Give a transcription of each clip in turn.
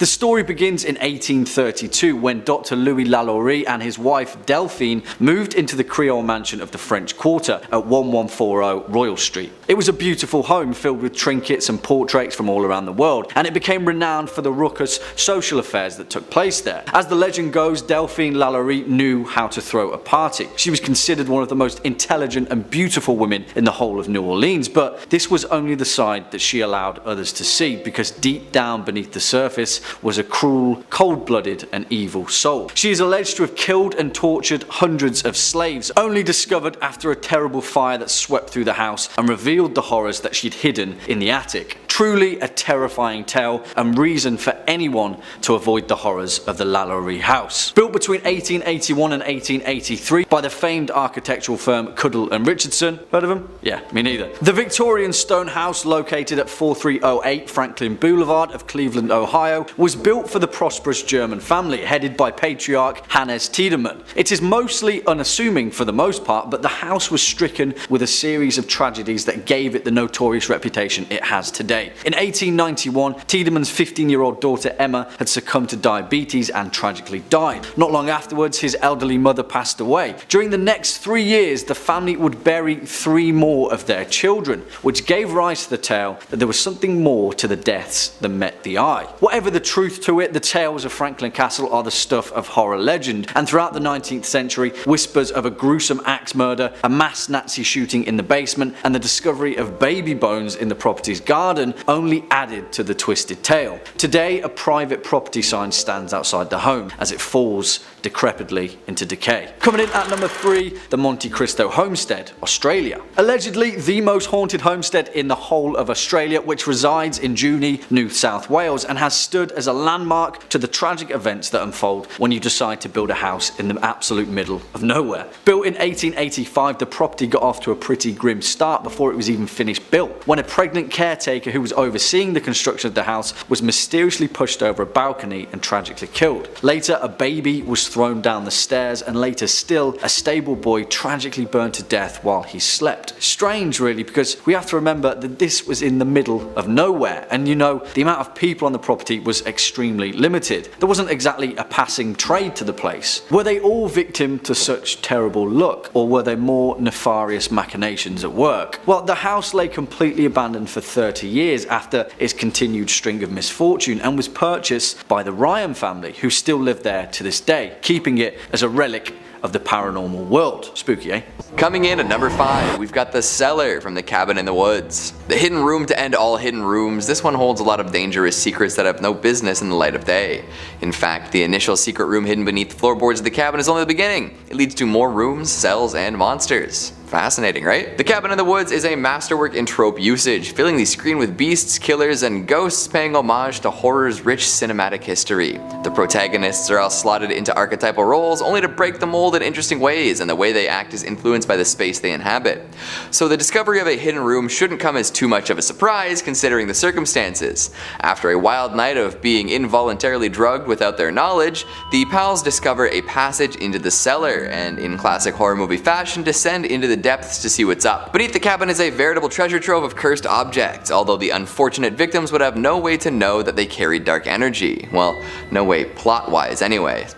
The story begins in 1832 when Dr. Louis Lalaurie and his wife Delphine moved into the Creole mansion of the French Quarter at 1140 Royal Street. It was a beautiful home filled with trinkets and portraits from all around the world, and it became renowned for the raucous social affairs that took place there. As the legend goes, Delphine Lalaurie knew how to throw a party. She was considered one of the most intelligent and beautiful women in the whole of New Orleans, but this was only the side that she allowed others to see, because deep down beneath the surface was a cruel, cold-blooded and evil soul. She is alleged to have killed and tortured hundreds of slaves, only discovered after a terrible fire that swept through the house and revealed the horrors that she'd hidden in the attic. Truly a terrifying tale and reason for anyone to avoid the horrors of the Lalaurie house. Built between 1881 and 1883 by the famed architectural firm Cuddle and Richardson. Heard of them? Yeah, me neither. The Victorian stone house, located at 4308 Franklin Boulevard of Cleveland, Ohio, was built for the prosperous German family headed by patriarch Hannes Tiedemann. It is mostly unassuming for the most part, but the house was stricken with a series of tragedies that gave it the notorious reputation it has today. In 1891, Tiedemann's 15-year-old daughter Emma had succumbed to diabetes and tragically died. Not long afterwards, his elderly mother passed away. During the next 3 years, the family would bury 3 more of their children, which gave rise to the tale that there was something more to the deaths than met the eye. Whatever the truth to it, the tales of Franklin Castle are the stuff of horror legend, and throughout the 19th century, whispers of a gruesome axe murder, a mass Nazi shooting in the basement, and the discovery of baby bones in the property's garden only added to the twisted tale. Today, a private property sign stands outside the home as it falls decrepitly into decay. Coming in at number 3, the Monte Cristo Homestead, Australia. Allegedly the most haunted homestead in the whole of Australia, which resides in Junee, New South Wales, and has stood as a landmark to the tragic events that unfold when you decide to build a house in the absolute middle of nowhere. Built in 1885, the property got off to a pretty grim start before it was even finished built, when a pregnant caretaker who was overseeing the construction of the house was mysteriously pushed over a balcony and tragically killed. Later, a baby was thrown down the stairs, and later still, a stable boy tragically burned to death while he slept. Strange really, because we have to remember that this was in the middle of nowhere, and you know, the amount of people on the property was extremely limited. There wasn't exactly a passing trade to the place. Were they all victim to such terrible luck, or were there more nefarious machinations at work? Well, the house lay completely abandoned for 30 years after its continued string of misfortune, and was purchased by the Ryan family, who still live there to this day, keeping it as a relic of the paranormal world. Spooky, eh? Coming in at number 5, we've got The Cellar from The Cabin in the Woods. The hidden room to end all hidden rooms, this one holds a lot of dangerous secrets that have no business in the light of day. In fact, the initial secret room hidden beneath the floorboards of the cabin is only the beginning. It leads to more rooms, cells, and monsters. Fascinating, right? The Cabin in the Woods is a masterwork in trope usage, filling the screen with beasts, killers, and ghosts, paying homage to horror's rich cinematic history. The protagonists are all slotted into archetypal roles, only to break the mold in interesting ways, and the way they act is influenced by the space they inhabit. So the discovery of a hidden room shouldn't come as too much of a surprise, considering the circumstances. After a wild night of being involuntarily drugged without their knowledge, the pals discover a passage into the cellar, and in classic horror movie fashion, descend into the depths to see what's up. Beneath the cabin is a veritable treasure trove of cursed objects, although the unfortunate victims would have no way to know that they carried dark energy. Well, no way plot-wise anyway.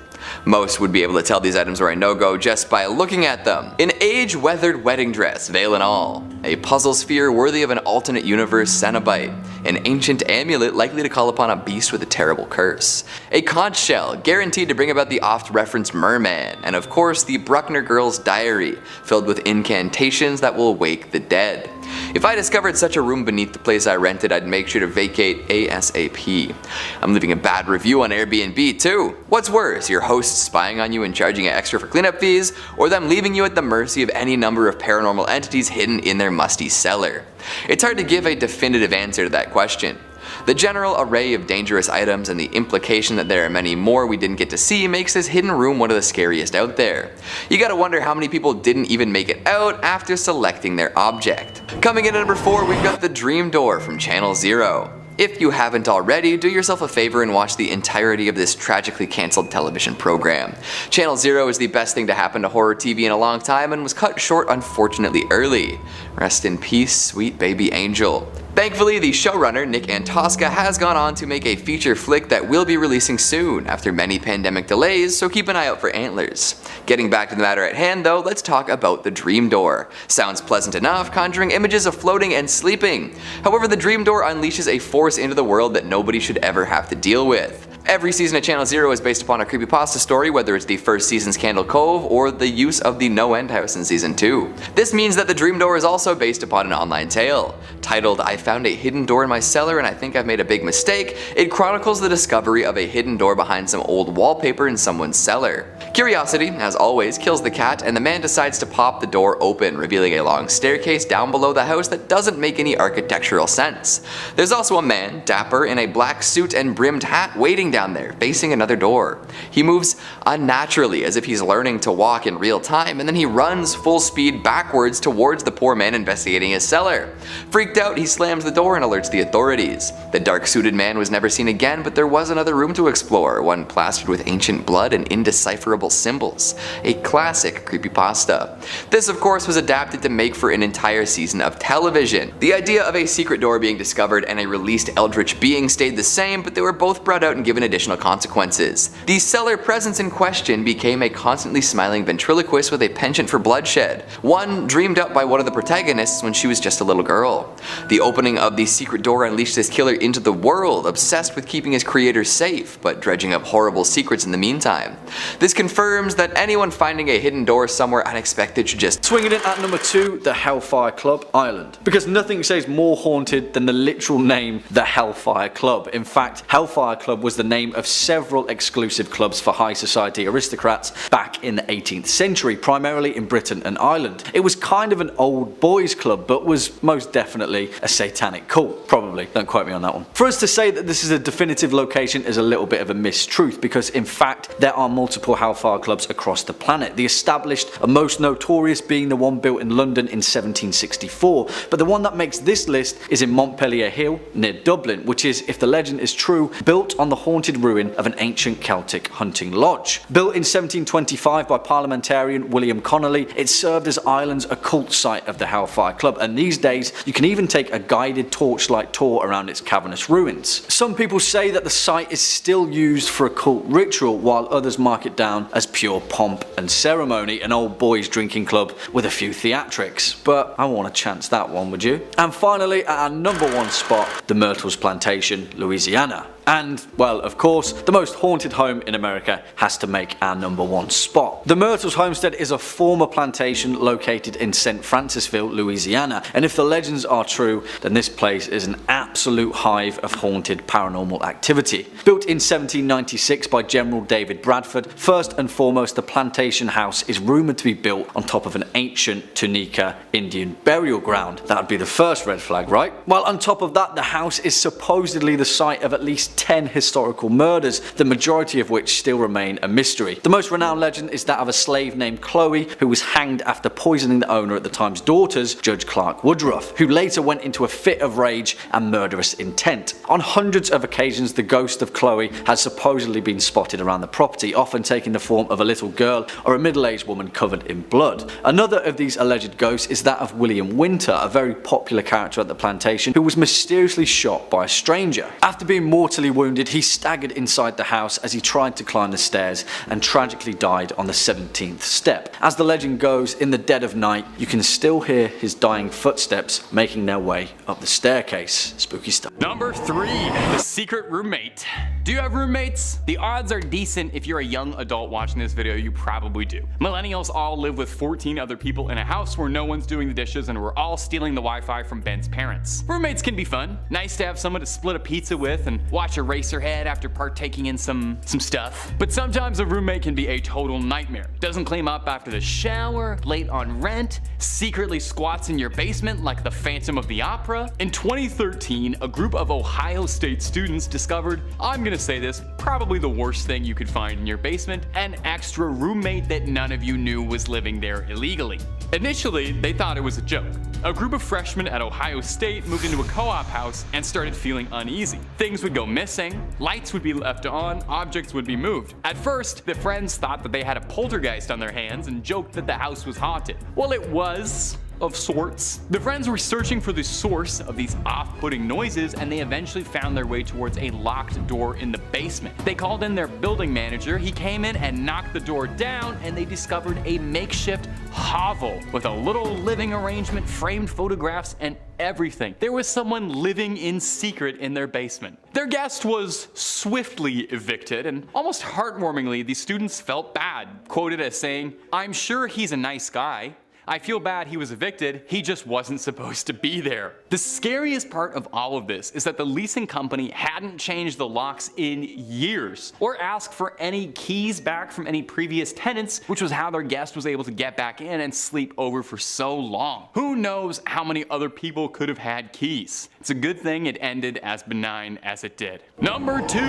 Most would be able to tell these items were a no-go just by looking at them. An age-weathered wedding dress, veil and all. A puzzle sphere worthy of an alternate universe Cenobite. An ancient amulet likely to call upon a beast with a terrible curse. A conch shell, guaranteed to bring about the oft-referenced merman. And of course, the Bruckner girl's diary, filled with incantations that will wake the dead. If I discovered such a room beneath the place I rented, I'd make sure to vacate ASAP. I'm leaving a bad review on Airbnb too. What's worse, your host spying on you and charging extra for cleanup fees, or them leaving you at the mercy of any number of paranormal entities hidden in their musty cellar? It's hard to give a definitive answer to that question. The general array of dangerous items and the implication that there are many more we didn't get to see makes this hidden room one of the scariest out there. You gotta wonder how many people didn't even make it out after selecting their object. Coming in at number 4, we've got The Dream Door from Channel Zero. If you haven't already, do yourself a favor and watch the entirety of this tragically cancelled television program. Channel Zero is the best thing to happen to horror TV in a long time and was cut short unfortunately early. Rest in peace, sweet baby angel. Thankfully, the showrunner, Nick Antosca, has gone on to make a feature flick that will be releasing soon after many pandemic delays, so keep an eye out for Antlers. Getting back to the matter at hand though, let's talk about the Dream Door. Sounds pleasant enough, conjuring images of floating and sleeping. However, the Dream Door unleashes a force into the world that nobody should ever have to deal with. Every season of Channel Zero is based upon a creepypasta story, whether it's the first season's Candle Cove or the use of the No End House in season 2. This means that the Dream Door is also based upon an online tale. Titled I Found a Hidden Door in My Cellar and I Think I've Made a Big Mistake, it chronicles the discovery of a hidden door behind some old wallpaper in someone's cellar. Curiosity, as always, kills the cat, and the man decides to pop the door open, revealing a long staircase down below the house that doesn't make any architectural sense. There's also a man, dapper, in a black suit and brimmed hat, waiting down there, facing another door. He moves unnaturally, as if he's learning to walk in real time, and then he runs full speed backwards towards the poor man investigating his cellar. Freaked out, he slams the door and alerts the authorities. The dark-suited man was never seen again, but there was another room to explore, one plastered with ancient blood and indecipherable symbols. A classic creepypasta. This, of course, was adapted to make for an entire season of television. The idea of a secret door being discovered and a released eldritch being stayed the same, but they were both brought out and given additional consequences. The cellar presence in question became a constantly smiling ventriloquist with a penchant for bloodshed, one dreamed up by one of the protagonists when she was just a little girl. The opening of the secret door unleashed this killer into the world, obsessed with keeping his creators safe, but dredging up horrible secrets in the meantime. This confirms that anyone finding a hidden door somewhere unexpected should just Swinging in at number 2, the Hellfire Club, Ireland. Because nothing says more haunted than the literal name, the Hellfire Club. In fact, Hellfire Club was the name of several exclusive clubs for high society aristocrats back in the 18th century, primarily in Britain and Ireland. It was kind of an old boys club, but was most definitely a satanic cult. Probably, don't quote me on that one. For us to say that this is a definitive location is a little bit of a mistruth, because in fact there are multiple Hellfire clubs across the planet. The established and most notorious being the one built in London in 1764, but the one that makes this list is in Montpellier Hill near Dublin, which is, if the legend is true, built on the haunted ruin of an ancient Celtic hunting lodge. Built in 1725 by parliamentarian William Connolly, it served as Ireland's occult site of the Hellfire Club, and these days you can even take a guided torchlight tour around its cavernous ruins. Some people say that the site is still used for occult ritual, while others mark it down as pure pomp and ceremony, an old boys drinking club with a few theatrics. But I want to chance that one, would you? And finally, at our number 1 spot, the Myrtles Plantation, Louisiana. And, well, of course, the most haunted home in America has to make our number 1 spot. The Myrtles Homestead is a former plantation located in St. Francisville, Louisiana, and if the legends are true, then this place is an absolute hive of haunted paranormal activity. Built in 1796 by General David Bradford, first and foremost the plantation house is rumoured to be built on top of an ancient Tunica Indian burial ground. That would be the first red flag, right? While on top of that, the house is supposedly the site of at least 10 historical murders, the majority of which still remain a mystery. The most renowned legend is that of a slave named Chloe, who was hanged after poisoning the owner at the time's daughters, Judge Clark Woodruff, who later went into a fit of rage and murderous intent. On hundreds of occasions, the ghost of Chloe has supposedly been spotted around the property, often taking the form of a little girl or a middle-aged woman covered in blood. Another of these alleged ghosts is that of William Winter, a very popular character at the plantation, who was mysteriously shot by a stranger. After being mortally wounded, he staggered inside the house as he tried to climb the stairs and tragically died on the 17th step. As the legend goes, in the dead of night, you can still hear his dying footsteps making their way up the staircase. Spooky stuff. Number 3, the secret roommate. Do you have roommates? The odds are decent if you're a young adult watching this video, you probably do. Millennials all live with 14 other people in a house where no one's doing the dishes and we're all stealing the Wi-Fi from Ben's parents. Roommates can be fun. Nice to have someone to split a pizza with and watch Eraserhead after partaking in some stuff. But sometimes a roommate can be a total nightmare. Doesn't clean up after the shower, late on rent, secretly squats in your basement like the Phantom of the Opera. In 2013, a group of Ohio State students discovered, I'm gonna say this, probably the worst thing you could find in your basement, an extra roommate that none of you knew was living there illegally. Initially, they thought it was a joke. A group of freshmen at Ohio State moved into a co-op house and started feeling uneasy. Things would go missing, lights would be left on, objects would be moved. At first, the friends thought that they had a poltergeist on their hands and joked that the house was haunted. Well, it was of sorts. The friends were searching for the source of these off-putting noises, and they eventually found their way towards a locked door in the basement. They called in their building manager. He came in and knocked the door down, and they discovered a makeshift hovel with a little living arrangement, framed photographs, and everything. There was someone living in secret in their basement. Their guest was swiftly evicted, and almost heartwarmingly, the students felt bad, quoted as saying, "I'm sure he's a nice guy. I feel bad he was evicted, he just wasn't supposed to be there." The scariest part of all of this is that the leasing company hadn't changed the locks in years, or asked for any keys back from any previous tenants, which was how their guest was able to get back in and sleep over for so long. Who knows how many other people could have had keys? It's a good thing it ended as benign as it did. Number 2,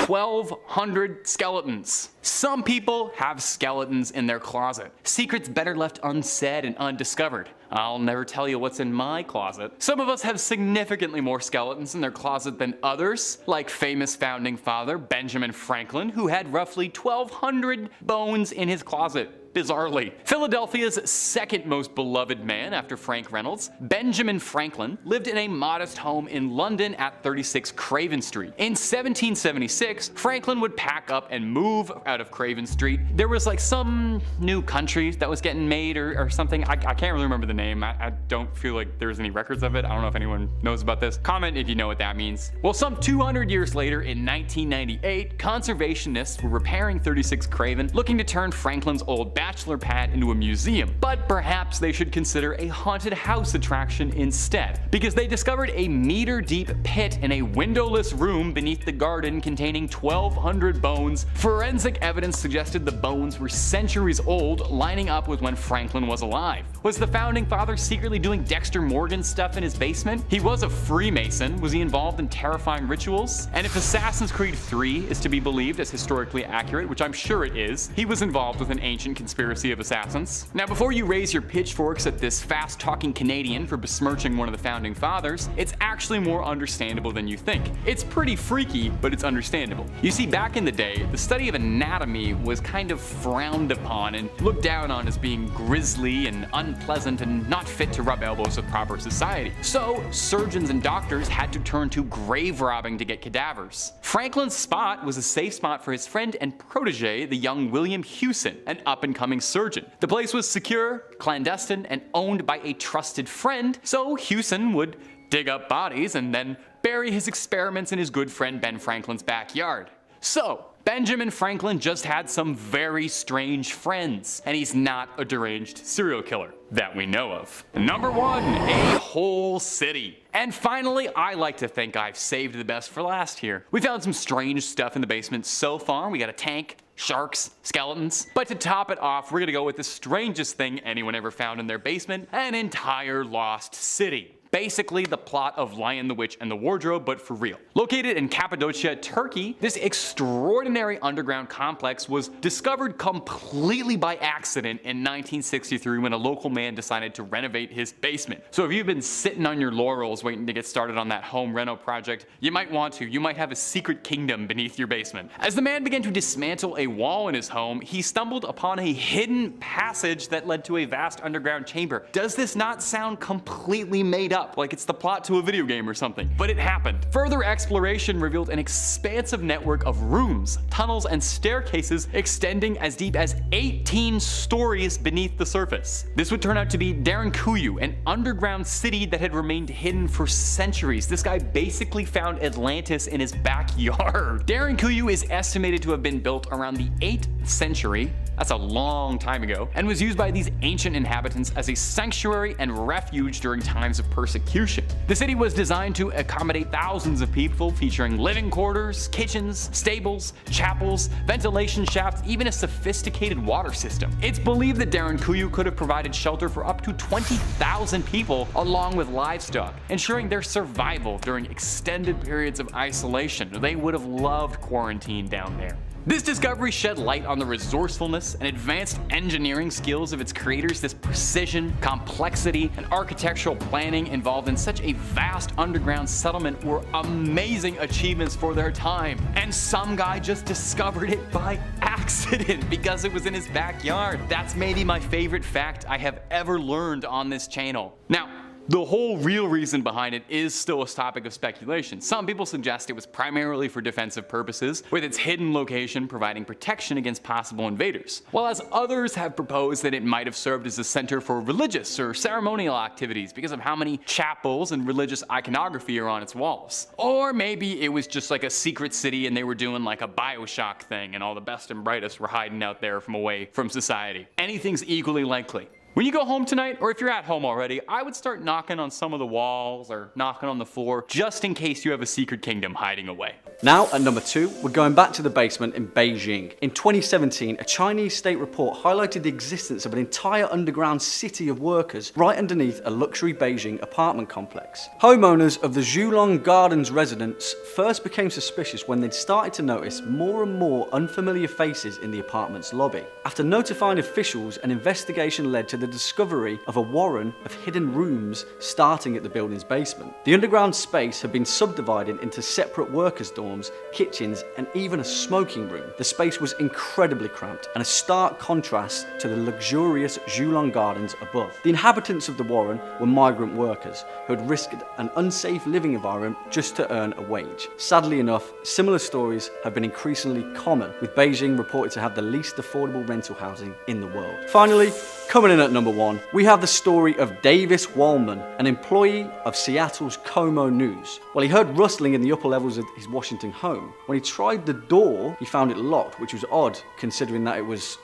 1,200 skeletons. Some people have skeletons in their closet. Secrets better left unsaid and undiscovered. I'll never tell you what's in my closet. Some of us have significantly more skeletons in their closet than others, like famous founding father Benjamin Franklin, who had roughly 1,200 bones in his closet. Bizarrely. Philadelphia's second most beloved man after Frank Reynolds, Benjamin Franklin, lived in a modest home in London at 36 Craven Street. In 1776, Franklin would pack up and move out of Craven Street. There was like some new country that was getting made or something. I can't really remember the name. I don't feel like there's any records of it. I don't know if anyone knows about this. Comment if you know what that means. Well, some 200 years later in 1998, conservationists were repairing 36 Craven, looking to turn Franklin's old bachelor pad into a museum, but perhaps they should consider a haunted house attraction instead, because they discovered a meter-deep pit in a windowless room beneath the garden containing 1,200 bones. Forensic evidence suggested the bones were centuries old, lining up with when Franklin was alive. Was the founding father secretly doing Dexter Morgan stuff in his basement? He was a Freemason. Was he involved in terrifying rituals? And if Assassin's Creed 3 is to be believed as historically accurate, which I'm sure it is, he was involved with an ancient conspiracy of assassins. Now, before you raise your pitchforks at this fast-talking Canadian for besmirching one of the founding fathers, it's actually more understandable than you think. It's pretty freaky, but it's understandable. You see, back in the day, the study of anatomy was kind of frowned upon and looked down on as being grisly and unpleasant and not fit to rub elbows with proper society. So, surgeons and doctors had to turn to grave robbing to get cadavers. Franklin's spot was a safe spot for his friend and protege, the young William Hewson, an up-and-coming surgeon. The place was secure, clandestine, and owned by a trusted friend, so Hewson would dig up bodies and then bury his experiments in his good friend Ben Franklin's backyard. So, Benjamin Franklin just had some very strange friends, and he's not a deranged serial killer that we know of. Number 1, a whole city. And finally, I like to think I've saved the best for last here. We found some strange stuff in the basement so far. We got a tank, sharks, skeletons. But to top it off, we're gonna go with the strangest thing anyone ever found in their basement, an entire lost city. Basically the plot of Lion the Witch and the Wardrobe, but for real. Located in Cappadocia, Turkey, this extraordinary underground complex was discovered completely by accident in 1963 when a local man decided to renovate his basement. So if you've been sitting on your laurels waiting to get started on that home reno project, you might want to. You might have a secret kingdom beneath your basement. As the man began to dismantle a wall in his home, he stumbled upon a hidden passage that led to a vast underground chamber. Does this not sound completely made up? Like it's the plot to a video game or something. But it happened. Further exploration revealed an expansive network of rooms, tunnels, and staircases extending as deep as 18 stories beneath the surface. This would turn out to be Derinkuyu, an underground city that had remained hidden for centuries. This guy basically found Atlantis in his backyard. Derinkuyu is estimated to have been built around the 8th century. That's a long time ago, and was used by these ancient inhabitants as a sanctuary and refuge during times of persecution. The city was designed to accommodate thousands of people, featuring living quarters, kitchens, stables, chapels, ventilation shafts, even a sophisticated water system. It's believed that Derinkuyu could have provided shelter for up to 20,000 people along with livestock, ensuring their survival during extended periods of isolation. They would have loved quarantine down there. This discovery shed light on the resourcefulness and advanced engineering skills of its creators. This precision, complexity, and architectural planning involved in such a vast underground settlement were amazing achievements for their time. And some guy just discovered it by accident because it was in his backyard. That's maybe my favorite fact I have ever learned on this channel. Now, the whole real reason behind it is still a topic of speculation. Some people suggest it was primarily for defensive purposes, with its hidden location providing protection against possible invaders, while as others have proposed that it might have served as a center for religious or ceremonial activities because of how many chapels and religious iconography are on its walls. Or maybe it was just like a secret city and they were doing like a Bioshock thing and all the best and brightest were hiding out there from away from society. Anything's equally likely. When you go home tonight, or if you're at home already, I would start knocking on some of the walls or knocking on the floor just in case you have a secret kingdom hiding away. Now at number 2, we're going back to the basement in Beijing. In 2017, a Chinese state report highlighted the existence of an entire underground city of workers right underneath a luxury Beijing apartment complex. Homeowners of the Zhulong Gardens residence first became suspicious when they'd started to notice more and more unfamiliar faces in the apartment's lobby. After notifying officials, an investigation led to the discovery of a warren of hidden rooms starting at the building's basement. The underground space had been subdivided into separate workers' dorms, kitchens, and even a smoking room. The space was incredibly cramped and a stark contrast to the luxurious Zhulong Gardens above. The inhabitants of the warren were migrant workers who had risked an unsafe living environment just to earn a wage. Sadly enough, similar stories have been increasingly common, with Beijing reported to have the least affordable rental housing in the world. Finally, coming in at number 1, we have the story of Davis Wallman, an employee of Seattle's Como News. Well, he heard rustling in the upper levels of his Washington home. When he tried the door, he found it locked, which was odd considering that it was,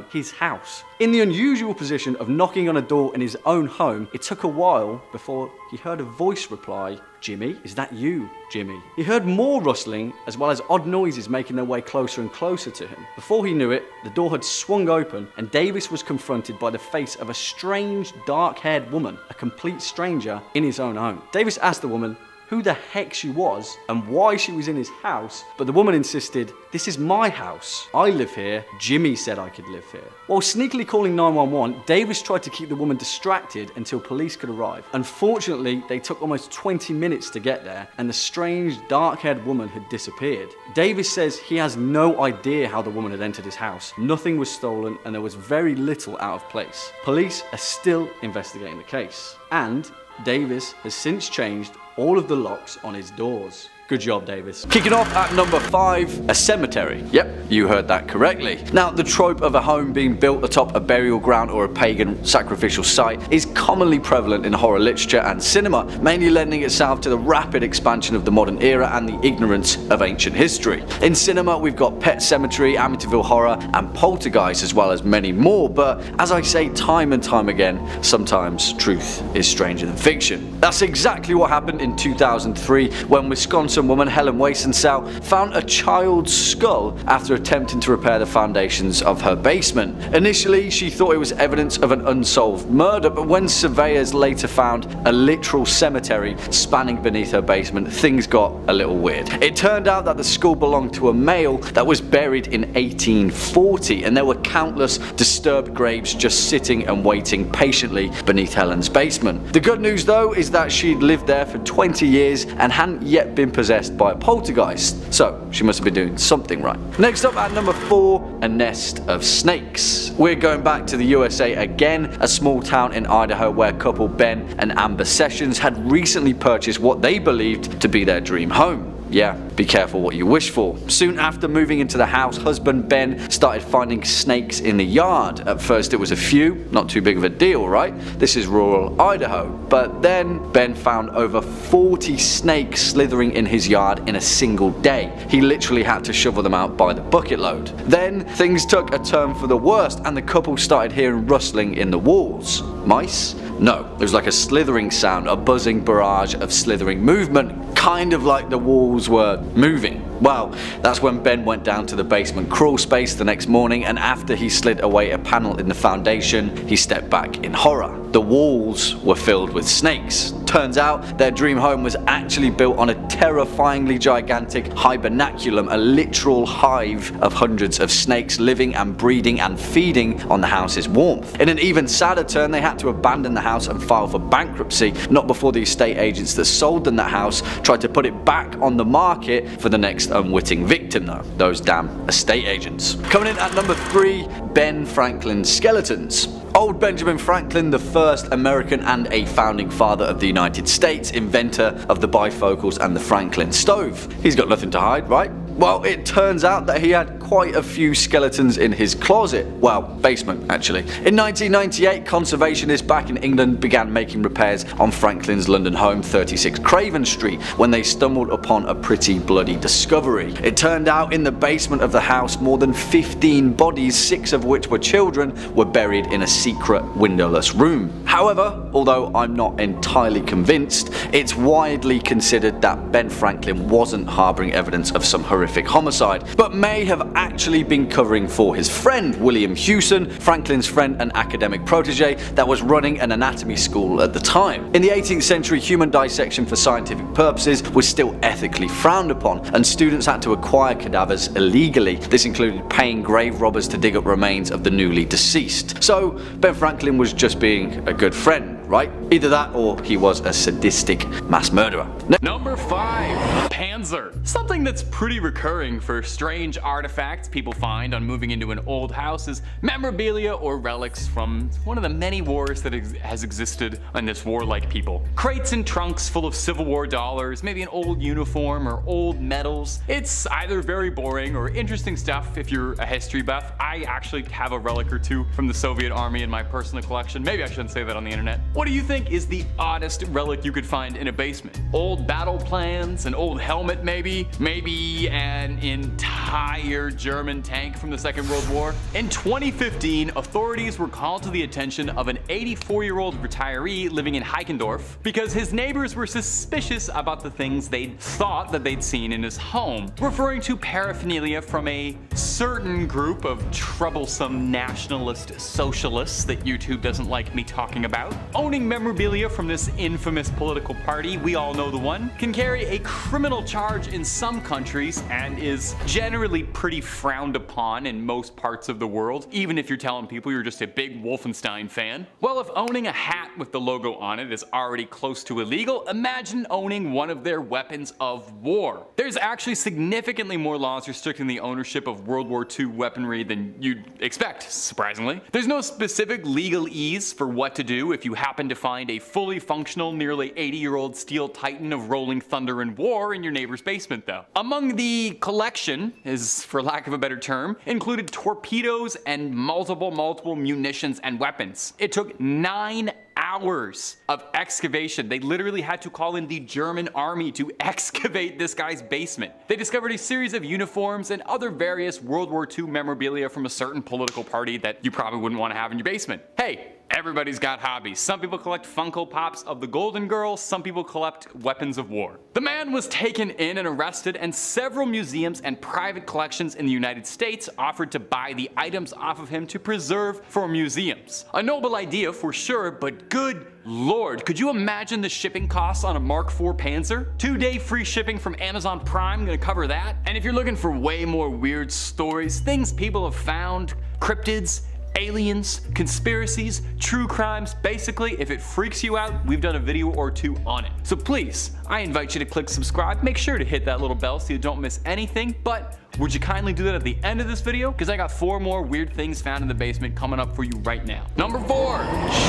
his house. In the unusual position of knocking on a door in his own home, it took a while before he heard a voice reply, "Jimmy, is that you, Jimmy?" He heard more rustling as well as odd noises making their way closer and closer to him. Before he knew it, the door had swung open and Davis was confronted by the face of a strange, dark-haired woman, a complete stranger in his own home. Davis asked the woman who the heck she was and why she was in his house, but the woman insisted, "This is my house. I live here. Jimmy said I could live here." While sneakily calling 911, Davis tried to keep the woman distracted until police could arrive. Unfortunately, they took almost 20 minutes to get there, and the strange, dark-haired woman had disappeared. Davis says he has no idea how the woman had entered his house. Nothing was stolen, and there was very little out of place. Police are still investigating the case, and Davis has since changed all of the locks on his doors. Good job, Davis. Kicking off at number 5, a cemetery. Yep, you heard that correctly. Now, the trope of a home being built atop a burial ground or a pagan sacrificial site is commonly prevalent in horror literature and cinema, mainly lending itself to the rapid expansion of the modern era and the ignorance of ancient history. In cinema, we've got Pet Sematary, Amityville Horror, and Poltergeist, as well as many more, but as I say time and time again, sometimes truth is stranger than fiction. That's exactly what happened in 2003 when Wisconsin woman Helen Wasensau found a child's skull after attempting to repair the foundations of her basement. Initially, she thought it was evidence of an unsolved murder, but when surveyors later found a literal cemetery spanning beneath her basement, things got a little weird. It turned out that the skull belonged to a male that was buried in 1840, and there were countless disturbed graves just sitting and waiting patiently beneath Helen's basement. The good news though is that she'd lived there for 20 years and hadn't yet been possessed by a poltergeist, so she must have been doing something right. Next up at number 4, a nest of snakes. We're going back to the USA again, a small town in Idaho where couple Ben and Amber Sessions had recently purchased what they believed to be their dream home. Yeah, be careful what you wish for. Soon after moving into the house, husband Ben started finding snakes in the yard. At first it was a few, not too big of a deal, right? This is rural Idaho. But then Ben found over 40 snakes slithering in his yard in a single day. He literally had to shovel them out by the bucket load. Then things took a turn for the worst and the couple started hearing rustling in the walls. Mice? No, it was like a slithering sound, a buzzing barrage of slithering movement, kind of like the walls were moving. Well, that's when Ben went down to the basement crawl space the next morning, and after he slid away a panel in the foundation, he stepped back in horror. The walls were filled with snakes. Turns out their dream home was actually built on a terrifyingly gigantic hibernaculum, a literal hive of hundreds of snakes living and breeding and feeding on the house's warmth. In an even sadder turn, they had to abandon the house and file for bankruptcy, not before the estate agents that sold them that house tried to put it back on the market for the next unwitting victim though. Those damn estate agents. Coming in at number 3, Ben Franklin's skeletons. Old Benjamin Franklin, the first American and a founding father of the United States, inventor of the bifocals and the Franklin stove. He's got nothing to hide, right? Well, it turns out that he had quite a few skeletons in his closet. Well, basement actually. In 1998, conservationists back in England began making repairs on Franklin's London home, 36 Craven Street, when they stumbled upon a pretty bloody discovery. It turned out in the basement of the house, more than 15 bodies, 6 of which were children, were buried in a secret windowless room. However, although I'm not entirely convinced, it's widely considered that Ben Franklin wasn't harboring evidence of some horrific homicide, but may have actually been covering for his friend William Hewson, Franklin's friend and academic protege that was running an anatomy school at the time. In the 18th century, human dissection for scientific purposes was still ethically frowned upon, and students had to acquire cadavers illegally. This included paying grave robbers to dig up remains of the newly deceased. So Ben Franklin was just being a good friend, right? Either that or he was a sadistic mass murderer. Number 5. Panzer. Something that's pretty recurring for strange artifacts people find on moving into an old house is memorabilia or relics from one of the many wars that has existed on this warlike people. Crates and trunks full of Civil War dollars, maybe an old uniform or old medals. It's either very boring or interesting stuff if you're a history buff. I actually have a relic or two from the Soviet army in my personal collection. Maybe I shouldn't say that on the internet. What do you think is the oddest relic you could find in a basement? Old battle plans, an old helmet maybe? Maybe an entire German tank from the Second World War? In 2015, authorities were called to the attention of an 84-year-old retiree living in Heikendorf because his neighbors were suspicious about the things they thought that they'd seen in his home, referring to paraphernalia from a certain group of troublesome nationalist socialists that YouTube doesn't like me talking about. Owning memorabilia from this infamous political party, we all know the one, can carry a criminal charge in some countries and is generally pretty frowned upon in most parts of the world, even if you're telling people you're just a big Wolfenstein fan. Well, if owning a hat with the logo on it is already close to illegal, imagine owning one of their weapons of war. There's actually significantly more laws restricting the ownership of World War II weaponry than you'd expect, surprisingly. There's no specific legalese for what to do if you happen to find a fully functional, nearly 80-year-old steel titan of rolling thunder and war in your neighbor's basement though. Among the collection, is for lack of a better term, included torpedoes and multiple munitions and weapons. It took 9 hours of excavation. They literally had to call in the German army to excavate this guy's basement. They discovered a series of uniforms and other various World War II memorabilia from a certain political party that you probably wouldn't want to have in your basement. Hey, everybody's got hobbies. Some people collect Funko Pops of the Golden Girls, some people collect weapons of war. The man was taken in and arrested, and several museums and private collections in the United States offered to buy the items off of him to preserve for museums. A noble idea for sure, but good lord, could you imagine the shipping costs on a Mark IV Panzer? 2-day free shipping from Amazon Prime, gonna cover that? And if you're looking for way more weird stories, things people have found, cryptids, aliens, conspiracies, true crimes, basically, if it freaks you out, we've done a video or 2 on it. So please, I invite you to click subscribe, make sure to hit that little bell so you don't miss anything, but would you kindly do that at the end of this video? Because I got 4 more weird things found in the basement coming up for you right now. Number 4,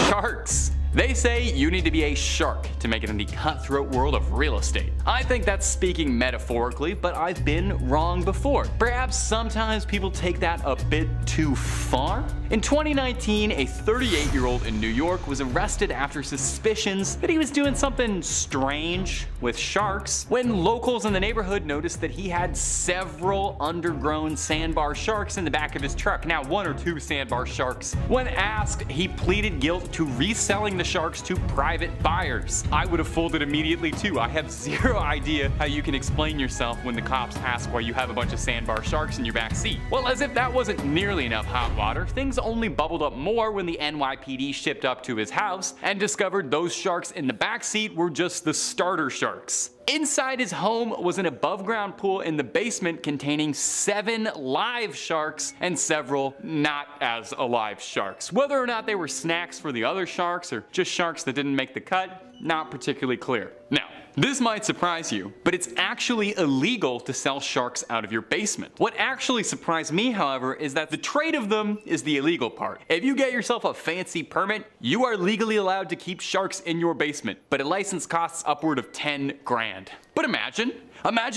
sharks. They say you need to be a shark to make it in the cutthroat world of real estate. I think that's speaking metaphorically, but I've been wrong before. Perhaps sometimes people take that a bit too far. In 2019, a 38-year-old in New York was arrested after suspicions that he was doing something strange with sharks when locals in the neighborhood noticed that he had several undergrown sandbar sharks in the back of his truck. Now, 1 or 2 sandbar sharks. When asked, he pleaded guilt to reselling the sharks to private buyers. I would have folded immediately too. I have zero idea how you can explain yourself when the cops ask why you have a bunch of sandbar sharks in your back seat. Well, as if that wasn't nearly enough hot water, things only bubbled up more when the NYPD shipped up to his house and discovered those sharks in the back seat were just the starter sharks. Inside his home was an above-ground pool in the basement containing 7 live sharks and several not as alive sharks. Whether or not they were snacks for the other sharks or just sharks that didn't make the cut, not particularly clear. Now, this might surprise you, but it's actually illegal to sell sharks out of your basement. What actually surprised me, however, is that the trade of them is the illegal part. If you get yourself a fancy permit, you are legally allowed to keep sharks in your basement, but a license costs upward of 10 grand. But imagine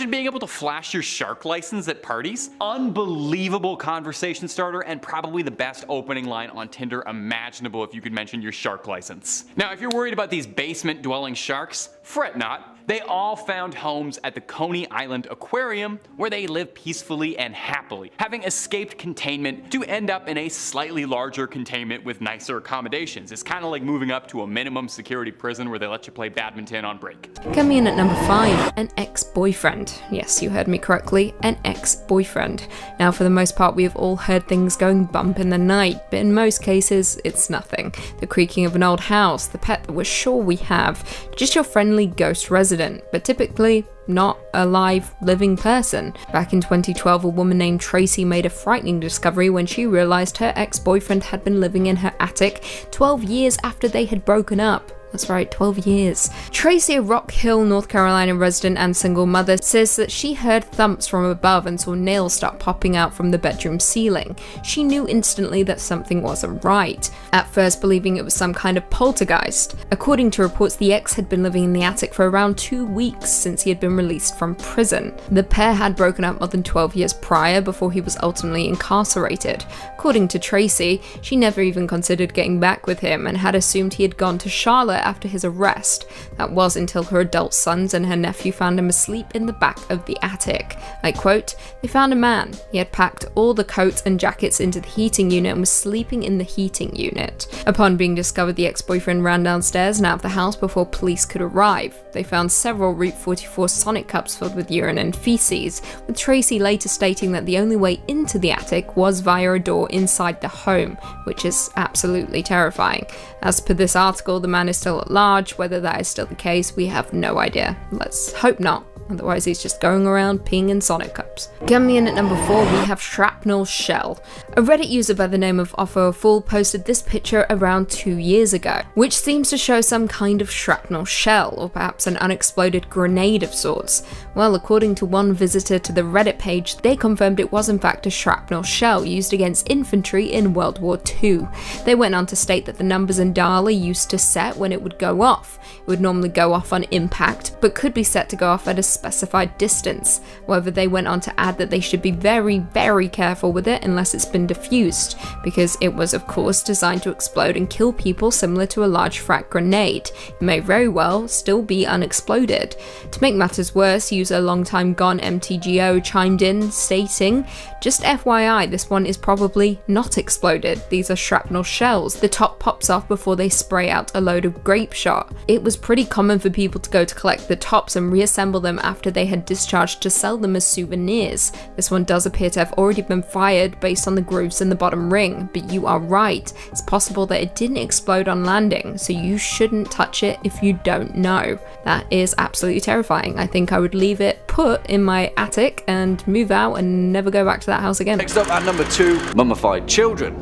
being able to flash your shark license at parties. Unbelievable conversation starter and probably the best opening line on Tinder imaginable if you could mention your shark license. Now, if you're worried about these basement dwelling sharks, fret not. They all found homes at the Coney Island Aquarium where they live peacefully and happily, having escaped containment to end up in a slightly larger containment with nicer accommodations. It's kind of like moving up to a minimum security prison where they let you play badminton on break. Coming in at number 5, an ex-boyfriend. Yes, you heard me correctly, an ex-boyfriend. Now, for the most part, we have all heard things going bump in the night, but in most cases, it's nothing. The creaking of an old house, the pet that we're sure we have, just your friendly ghost resident, but typically not a live, living person. Back in 2012, a woman named Tracy made a frightening discovery when she realized her ex-boyfriend had been living in her attic 12 years after they had broken up. That's right, 12 years. Tracy, a Rock Hill, North Carolina resident and single mother, says that she heard thumps from above and saw nails start popping out from the bedroom ceiling. She knew instantly that something wasn't right, at first believing it was some kind of poltergeist. According to reports, the ex had been living in the attic for around 2 weeks since he had been released from prison. The pair had broken up more than 12 years prior before he was ultimately incarcerated. According to Tracy, she never even considered getting back with him and had assumed he had gone to Charlotte after his arrest. That was until her adult sons and her nephew found him asleep in the back of the attic. I quote, "They found a man. He had packed all the coats and jackets into the heating unit and was sleeping in the heating unit." Upon being discovered, the ex-boyfriend ran downstairs and out of the house before police could arrive. They found several Route 44 Sonic cups filled with urine and feces, with Tracy later stating that the only way into the attic was via a door inside the home, which is absolutely terrifying. As per this article, the man is still at large. Whether that is still the case, we have no idea. Let's hope not. Otherwise, he's just going around peeing in Sonic cups. Coming in at number 4, we have Shrapnel Shell. A Reddit user by the name of Offer a Fool posted this picture around 2 years ago, which seems to show some kind of shrapnel shell, or perhaps an unexploded grenade of sorts. Well, according to one visitor to the Reddit page, they confirmed it was in fact a shrapnel shell used against infantry in World War II. They went on to state that the numbers and dial are used to set when it would go off. It would normally go off on impact, but could be set to go off at a specified distance. However, they went on to add that they should be very, very careful with it unless it's been diffused, because it was of course designed to explode and kill people similar to a large frag grenade. It may very well still be unexploded. To make matters worse, user longtime gone MTGO chimed in stating, "Just FYI, this one is probably not exploded. These are shrapnel shells. The top pops off before they spray out a load of grape shot. It was pretty common for people to go to collect the tops and reassemble them after they had discharged to sell them as souvenirs. This one does appear to have already been fired based on the grooves in the bottom ring, but you are right. It's possible that it didn't explode on landing, so you shouldn't touch it if you don't know." That is absolutely terrifying. I think I would leave it put in my attic and move out and never go back to that house again. Next up at number 2, mummified children.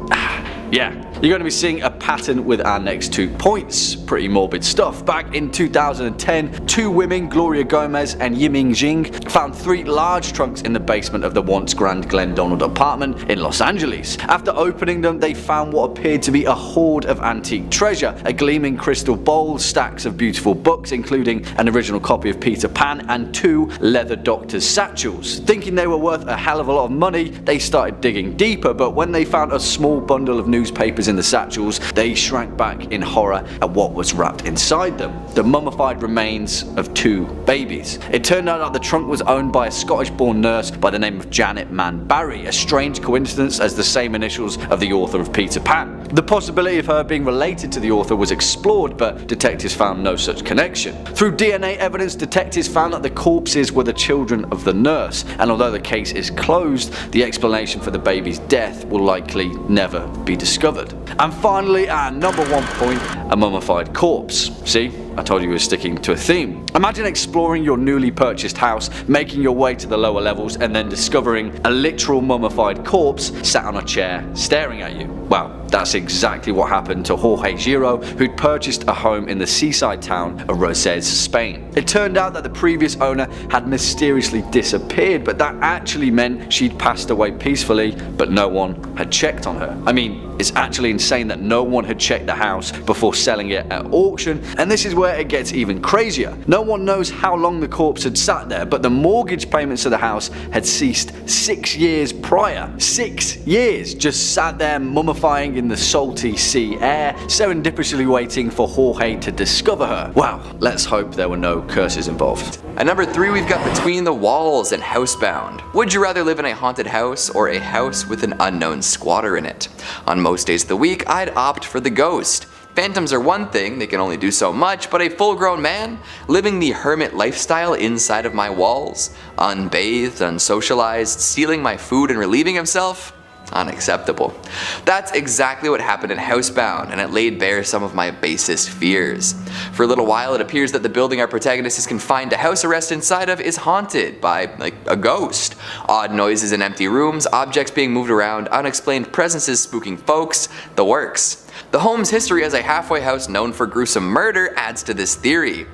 Yeah, you're going to be seeing a pattern with our next 2 points. Pretty morbid stuff. Back in 2010, 2 women, Gloria Gomez and Yiming Jing, found 3 large trunks in the basement of the once Grand Glendonald apartment in Los Angeles. After opening them, they found what appeared to be a hoard of antique treasure, a gleaming crystal bowl, stacks of beautiful books, including an original copy of Peter Pan, and 2 leather doctor's satchels. Thinking they were worth a hell of a lot of money, they started digging deeper, but when they found a small bundle of newspapers in the satchels, they shrank back in horror at what was wrapped inside them: the mummified remains of 2 babies. It turned out that the trunk was owned by a Scottish-born nurse by the name of Janet Mann Barry, a strange coincidence as the same initials of the author of Peter Pan. The possibility of her being related to the author was explored, but detectives found no such connection. Through DNA evidence, detectives found that the corpses were the children of the nurse, and although the case is closed, the explanation for the baby's death will likely never be discovered. And finally, at number 1 point, a mummified corpse. See? I told you we were sticking to a theme. Imagine exploring your newly purchased house, making your way to the lower levels, and then discovering a literal mummified corpse sat on a chair staring at you. Well, that's exactly what happened to Jorge Giro, who'd purchased a home in the seaside town of Roses, Spain. It turned out that the previous owner had mysteriously disappeared, but that actually meant she'd passed away peacefully, but no one had checked on her. I mean, it's actually insane that no one had checked the house before selling it at auction, and this is where it gets even crazier. No one knows how long the corpse had sat there, but the mortgage payments to the house had ceased 6 years prior. 6 years just sat there mummifying in the salty sea air, serendipitously waiting for Jorge to discover her. Wow, let's hope there were no curses involved. At number 3, we've got Between the Walls and Housebound. Would you rather live in a haunted house or a house with an unknown squatter in it? On most days of the week, I'd opt for the ghost. Phantoms are one thing, they can only do so much, but a full-grown man living the hermit lifestyle inside of my walls, unbathed, unsocialized, stealing my food and relieving himself? Unacceptable. That's exactly what happened in Housebound, and it laid bare some of my basest fears. For a little while, it appears that the building our protagonist is confined to house arrest inside of is haunted by, a ghost. Odd noises in empty rooms, objects being moved around, unexplained presences spooking folks, the works. The home's history as a halfway house known for gruesome murder adds to this theory.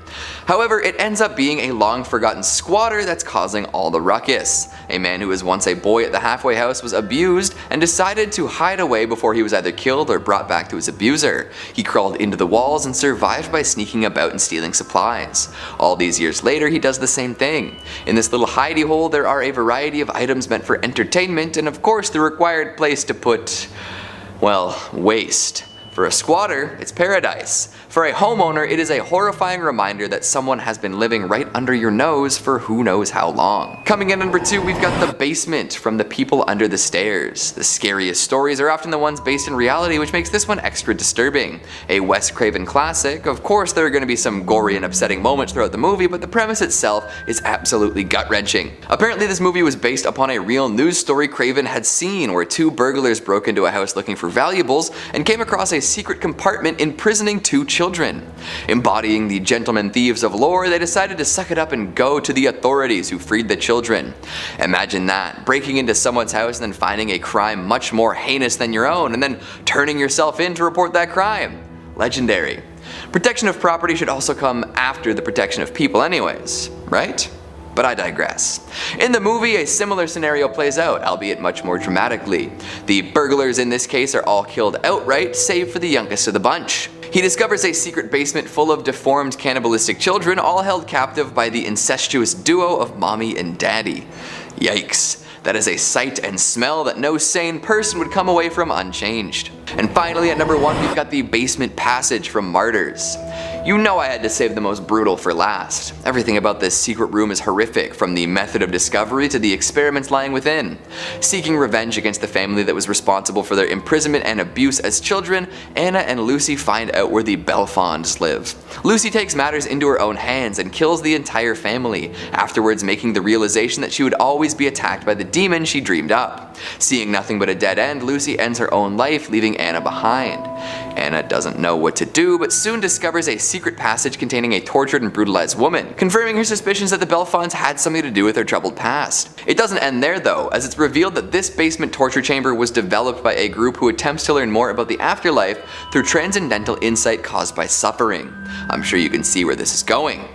However, it ends up being a long-forgotten squatter that's causing all the ruckus. A man who was once a boy at the halfway house was abused and decided to hide away before he was either killed or brought back to his abuser. He crawled into the walls and survived by sneaking about and stealing supplies. All these years later, he does the same thing. In this little hidey hole, there are a variety of items meant for entertainment and of course the required place to put, well, waste. For a squatter, it's paradise. For a homeowner, it is a horrifying reminder that someone has been living right under your nose for who knows how long. Coming in number 2, we've got The Basement from The People Under the Stairs. The scariest stories are often the ones based in reality, which makes this one extra disturbing. A Wes Craven classic, of course there are going to be some gory and upsetting moments throughout the movie, but the premise itself is absolutely gut-wrenching. Apparently this movie was based upon a real news story Craven had seen, where 2 burglars broke into a house looking for valuables and came across a secret compartment imprisoning 2 children. Embodying the gentleman thieves of lore, they decided to suck it up and go to the authorities who freed the children. Imagine that, breaking into someone's house and then finding a crime much more heinous than your own, and then turning yourself in to report that crime. Legendary. Protection of property should also come after the protection of people anyways, right? But I digress. In the movie, a similar scenario plays out, albeit much more dramatically. The burglars in this case are all killed outright, save for the youngest of the bunch. He discovers a secret basement full of deformed cannibalistic children, all held captive by the incestuous duo of mommy and daddy. Yikes. That is a sight and smell that no sane person would come away from unchanged. And finally, at number 1, we've got The Basement Passage from Martyrs. You know I had to save the most brutal for last. Everything about this secret room is horrific, from the method of discovery to the experiments lying within. Seeking revenge against the family that was responsible for their imprisonment and abuse as children, Anna and Lucy find out where the Belfonds live. Lucy takes matters into her own hands and kills the entire family, afterwards making the realization that she would always be attacked by the demon she dreamed up. Seeing nothing but a dead end, Lucy ends her own life, leaving Anna behind. Anna doesn't know what to do, but soon discovers a secret passage containing a tortured and brutalized woman, confirming her suspicions that the Belfonds had something to do with her troubled past. It doesn't end there though, as it's revealed that this basement torture chamber was developed by a group who attempts to learn more about the afterlife through transcendental insight caused by suffering. I'm sure you can see where this is going.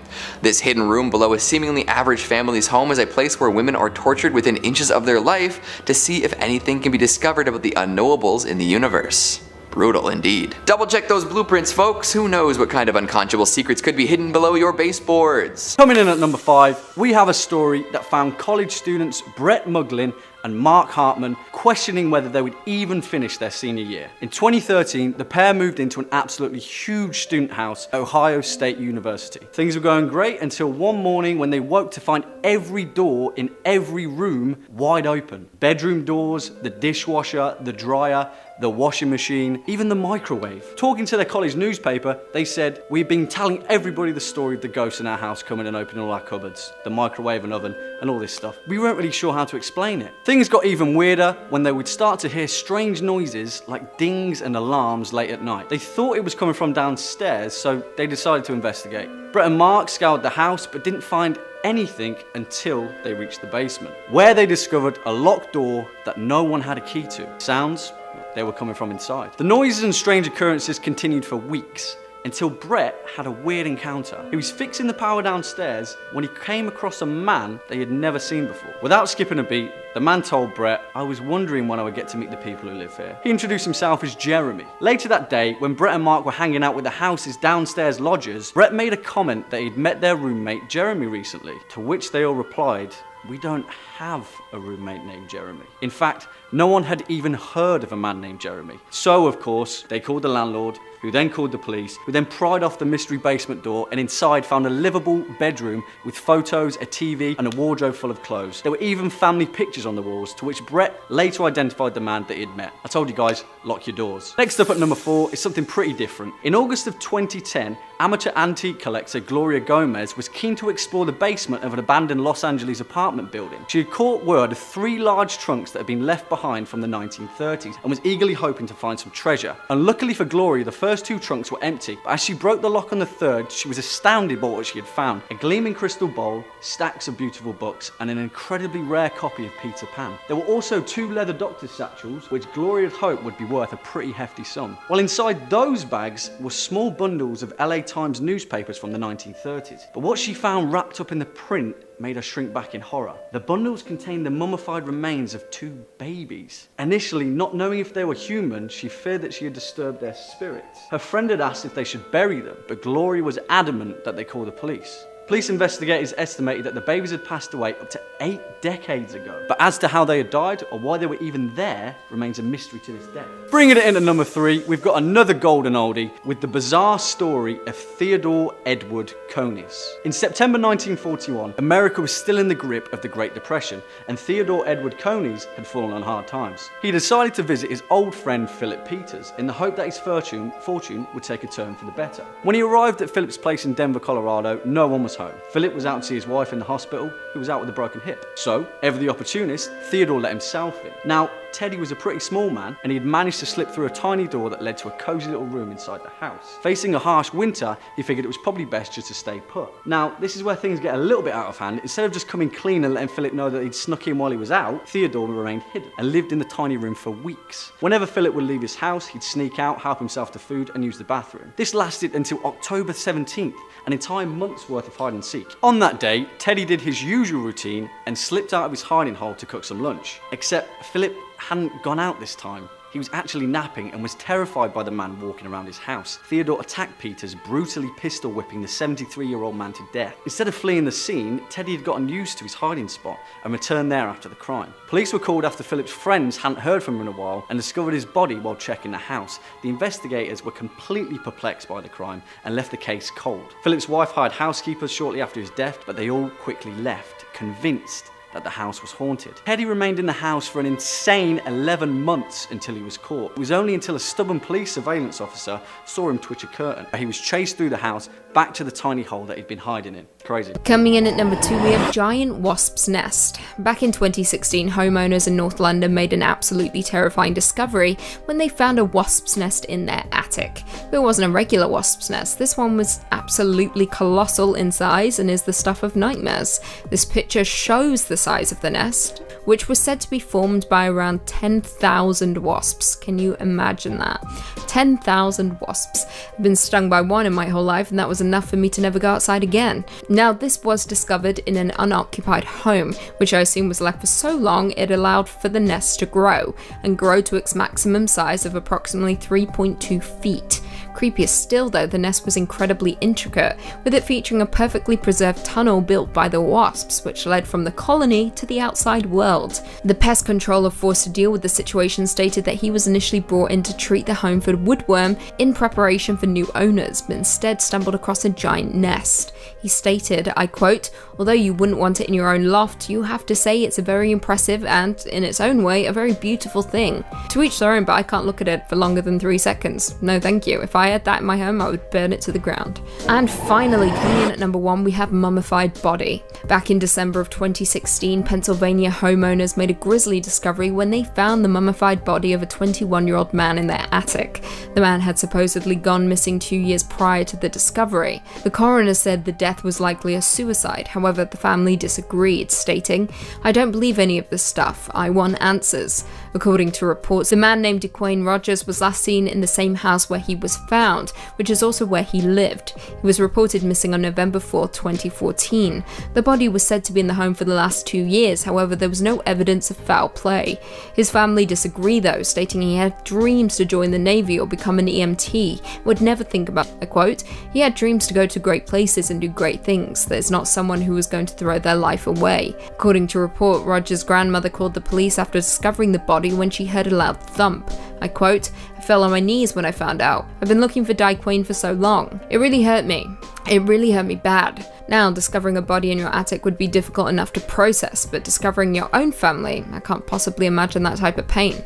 This hidden room below a seemingly average family's home is a place where women are tortured within inches of their life to see if anything can be discovered about the unknowables in the universe. Brutal indeed. Double check those blueprints, folks. Who knows what kind of unconscionable secrets could be hidden below your baseboards? Coming in at number 5, we have a story that found college students Brett Muglin and and Mark Hartman, questioning whether they would even finish their senior year. In 2013, the pair moved into an absolutely huge student house at Ohio State University. Things were going great until one morning when they woke to find every door in every room wide open. Bedroom doors, the dishwasher, the dryer, the washing machine, even the microwave. Talking to their college newspaper, they said, "We've been telling everybody the story of the ghosts in our house coming and opening all our cupboards, the microwave and oven, and all this stuff. We weren't really sure how to explain it." Things got even weirder when they would start to hear strange noises like dings and alarms late at night. They thought it was coming from downstairs, so they decided to investigate. Brett and Mark scoured the house but didn't find anything until they reached the basement, where they discovered a locked door that no one had a key to. Sounds? They were coming from inside. The noises and strange occurrences continued for weeks until Brett had a weird encounter. He was fixing the power downstairs when he came across a man they had never seen before. Without skipping a beat, the man told Brett, "I was wondering when I would get to meet the people who live here." He introduced himself as Jeremy. Later that day, when Brett and Mark were hanging out with the house's downstairs lodgers, Brett made a comment that he'd met their roommate Jeremy recently, to which they all replied, "We don't have a roommate named Jeremy." In fact, no one had even heard of a man named Jeremy. So, of course, they called the landlord, who then called the police, who then pried off the mystery basement door and inside found a livable bedroom with photos, a TV, and a wardrobe full of clothes. There were even family pictures on the walls, to which Brett later identified the man that he'd met. I told you guys, lock your doors. Next up at number 4 is something pretty different. In August of 2010, amateur antique collector Gloria Gomez was keen to explore the basement of an abandoned Los Angeles apartment building. She had caught word of 3 large trunks that had been left behind from the 1930s and was eagerly hoping to find some treasure. Unluckily for Gloria, the first 2 trunks were empty, but as she broke the lock on the third, she was astounded by what she had found: a gleaming crystal bowl, stacks of beautiful books, and an incredibly rare copy of Peter Pan. There were also 2 leather doctor's satchels, which Gloria had hoped would be worth a pretty hefty sum. While inside those bags were small bundles of LA Times newspapers from the 1930s. But what she found wrapped up in the print made her shrink back in horror. The bundles contained the mummified remains of 2 babies. Initially, not knowing if they were human, she feared that she had disturbed their spirits. Her friend had asked if they should bury them, but Gloria was adamant that they call the police. Police investigators estimated that the babies had passed away up to 8 decades ago. But as to how they had died or why they were even there remains a mystery to this day. Bringing it into number 3, we've got another golden oldie with the bizarre story of Theodore Edward Coneys. In September 1941, America was still in the grip of the Great Depression, and Theodore Edward Coneys had fallen on hard times. He decided to visit his old friend Philip Peters in the hope that his fortune would take a turn for the better. When he arrived at Philip's place in Denver, Colorado, no one was home. Philip was out to see his wife in the hospital, who was out with a broken hip. So, ever the opportunist, Theodore let himself in. Now, Teddy was a pretty small man, and he had managed to slip through a tiny door that led to a cozy little room inside the house. Facing a harsh winter, he figured it was probably best just to stay put. Now, this is where things get a little bit out of hand. Instead of just coming clean and letting Philip know that he'd snuck in while he was out, Theodore remained hidden and lived in the tiny room for weeks. Whenever Philip would leave his house, he'd sneak out, help himself to food, and use the bathroom. This lasted until October 17th, an entire month's worth of hide and seek. On that day, Teddy did his usual routine and slipped out of his hiding hole to cook some lunch. Except Philip hadn't gone out this time. He was actually napping and was terrified by the man walking around his house. Theodore attacked Peters, brutally pistol whipping the 73-year-old man to death. Instead of fleeing the scene, Teddy had gotten used to his hiding spot and returned there after the crime. Police were called after Philip's friends hadn't heard from him in a while and discovered his body while checking the house. The investigators were completely perplexed by the crime and left the case cold. Philip's wife hired housekeepers shortly after his death, but they all quickly left, convinced that the house was haunted. Teddy remained in the house for an insane 11 months until he was caught. It was only until a stubborn police surveillance officer saw him twitch a curtain. He was chased through the house back to the tiny hole that he'd been hiding in. Crazy. Coming in at number 2, we have giant wasp's nest. Back in 2016, homeowners in North London made an absolutely terrifying discovery when they found a wasp's nest in their attic. It wasn't a regular wasp's nest. This one was absolutely colossal in size and is the stuff of nightmares. This picture shows the size of the nest, which was said to be formed by around 10,000 wasps. Can you imagine that? 10,000 wasps. I've been stung by one in my whole life, and that was enough for me to never go outside again. Now, this was discovered in an unoccupied home, which I assume was left for so long it allowed for the nest to grow to its maximum size of approximately 3.2 feet. Creepier still though, the nest was incredibly intricate, with it featuring a perfectly preserved tunnel built by the wasps, which led from the colony to the outside world. held. The pest controller forced to deal with the situation stated that he was initially brought in to treat the home for woodworm in preparation for new owners, but instead stumbled across a giant nest. He stated, I quote, "Although you wouldn't want it in your own loft, you have to say it's a very impressive and, in its own way, a very beautiful thing. To each their own, but I can't look at it for longer than 3 seconds. No thank you. If I had that in my home, I would burn it to the ground." And finally, coming in at number 1, we have mummified body. Back in December of 2016, Pennsylvania homeowners made a grisly discovery when they found the mummified body of a 21-year-old man in their attic. The man had supposedly gone missing 2 years prior to the discovery. The coroner said the death was likely a suicide. However, the family disagreed, stating, "I don't believe any of this stuff. I want answers." According to reports, the man named DeQuayne Rogers was last seen in the same house where he was found, which is also where he lived. He was reported missing on November 4, 2014. The body was said to be in the home for the last 2 years, however there was no evidence of foul play. His family disagree though, stating he had dreams to join the Navy or become an EMT, would never think about, I quote, "He had dreams to go to great places and do great things. There's not someone who was going to throw their life away." According to report, Rogers' grandmother called the police after discovering the body when she heard a loud thump. I quote, "I fell on my knees when I found out. I've been looking for DeQuayne for so long. It really hurt me. It really hurt me bad." Now, discovering a body in your attic would be difficult enough to process, but discovering your own family, I can't possibly imagine that type of pain.